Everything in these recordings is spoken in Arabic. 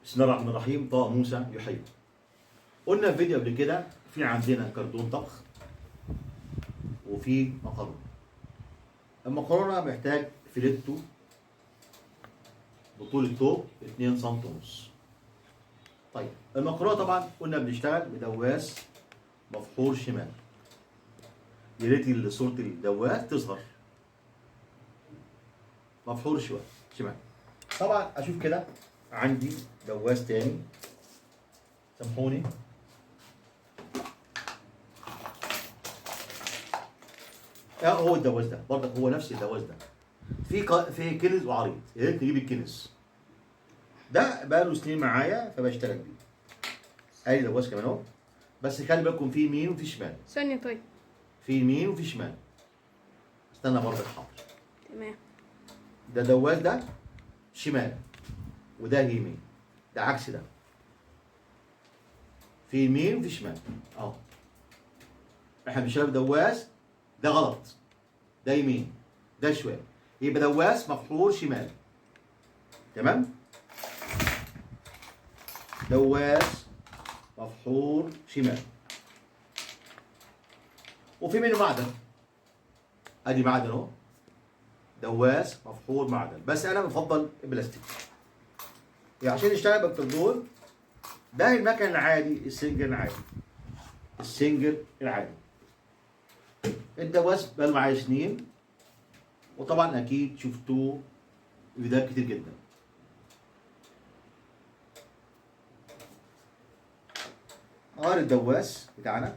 بسم الله الرحمن الرحيم. طه موسى يحيي. قلنا في فيديو قبل كده في عندنا كرتون طبخ وفي مكرونه. المكرونه محتاج فيليتو بطول التوب 2 سم ونص. طيب المكرونه طبعا قلنا بنشتغل بدواس مفحور شمال. يا ريت صوره الدواس تظهر مفحور شمال. طبعا اشوف كده عندي دواس تاني، سامحوني. هو الدواس ده برضك هو نفس الدواس ده، في كنز وعريض. يا ريت نجيب الكنز ده، بقى له سنين معايا فبشتغل بيه. ادي دواس كمان اهو، بس خلي بالكم في يمين وفي شمال. ثانية طيب. في يمين وفي شمال. استنى برضك حاضر. تمام. ده دواس ده شمال وده يمين، ده عكس ده. في يمين وفي شمال اهو. احنا بنشتغل بدواس ده غلط، ده يمين ده شمال، يبقى دواس مفحور شمال. تمام؟ دواس مفحور شمال. وفي منه معدن، ادي معدن اهو، دواس مفحور معدن، بس انا بفضل البلاستيك يعني عشان نشتغل بالكرتون. ده المكن العادي، السنجل العادي، السنجل العادي. الدواس بقى معايا سنين، وطبعا اكيد شفتوه فيديوهات كتير جدا. غير الدواس بتاعنا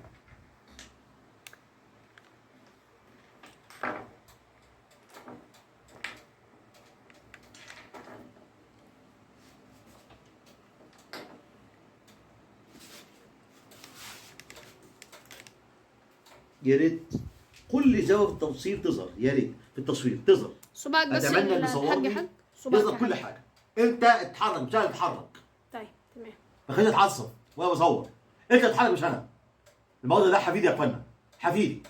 يا ريت كل زاويه في التصوير تظهر، يا ريت في التصوير تظهر. صباعك بس اتمنى ان الحاج صورني حاج صباعك يظهر يا كل حاج. حاجه. انت اتحرك مش انا اتحرك، طيب تمام. ما خليني اتعصب وانا بصور. انت اتحرك مش انا. الموضوع ده حفيدي يا اخوانا، حفيدي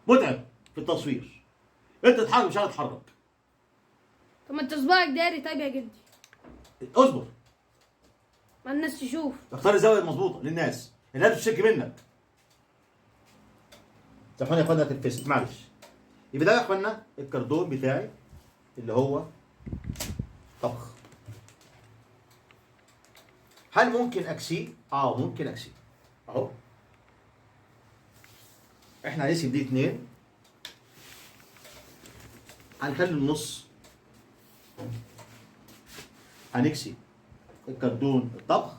متعب في التصوير. انت اتحرك مش انا اتحرك. طب ما انت صباعك داري طيب يا جدي، اصبر، ما الناس تشوف. اختار الزاويه المظبوطه للناس، الناس بتشتكي منك. سامحوني يا اخوانا تلفزت معلش. يبقى ده يا اخوانا الكرتون بتاعي اللي هو طبخ. هل ممكن اكسيه؟ ممكن اكسيه اهو. احنا هنقسم دي 2، هنخلي النص هنكسي الكرتون الطبخ،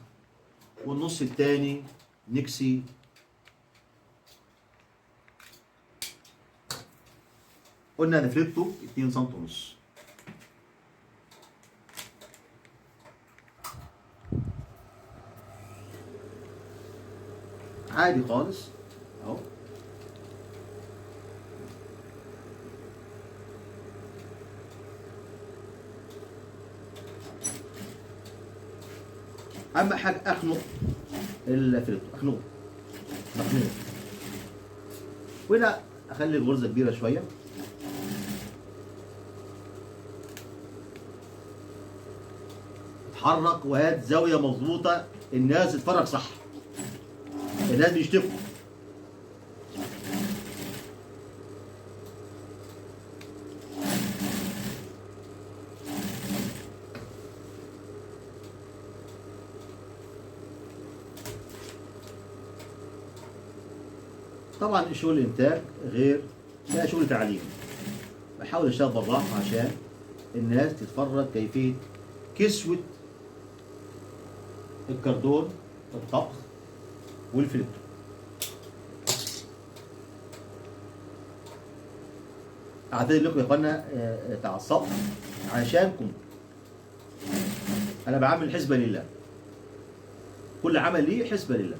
والنص التاني نكسي قلنا نفردته 2 سم ونص. عادي خالص اهو. اهم حاجه اخنق الفلتر، اخنقه وهنا اخلي الغرزه كبيره شويه. اتحرك وهات زاويه مظبوطه، الناس تتفرج صح، الناس بيشتكوا. طبعا شغل الانتاج غير ده شغل تعليم، بحاول اشتغل بالراحه عشان الناس تتفرج كيفيه كسوه الكرتون الطبخ والفلتر. اعتذر لكم يا اخوانا تعصبت عشانكم. انا بعمل حسبه لله، كل عمل ليه حسبه لله،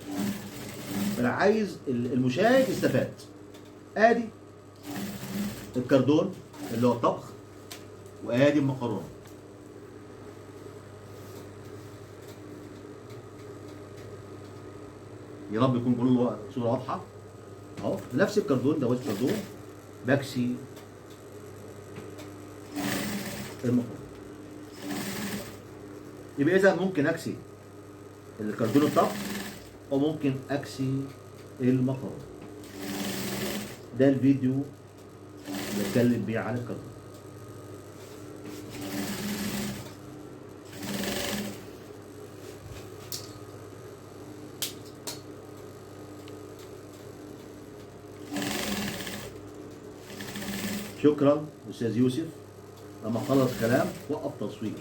فانا عايز المشاهد يستفاد. ادي الكرتون اللي هو الطبخ، وادي المكرونه. يا رب يكون كل صوره واضحه اهو. نفس الكرتون ده، وش كرتون بكسي المكرونه. يبقى اذا ممكن اكسي الكرتون الطبخ وممكن اكسي المكرونه. ده الفيديو اللي بتكلم بيه عن الكرتون. شكرا استاذ يوسف. لما خلص كلام وقف تصوير.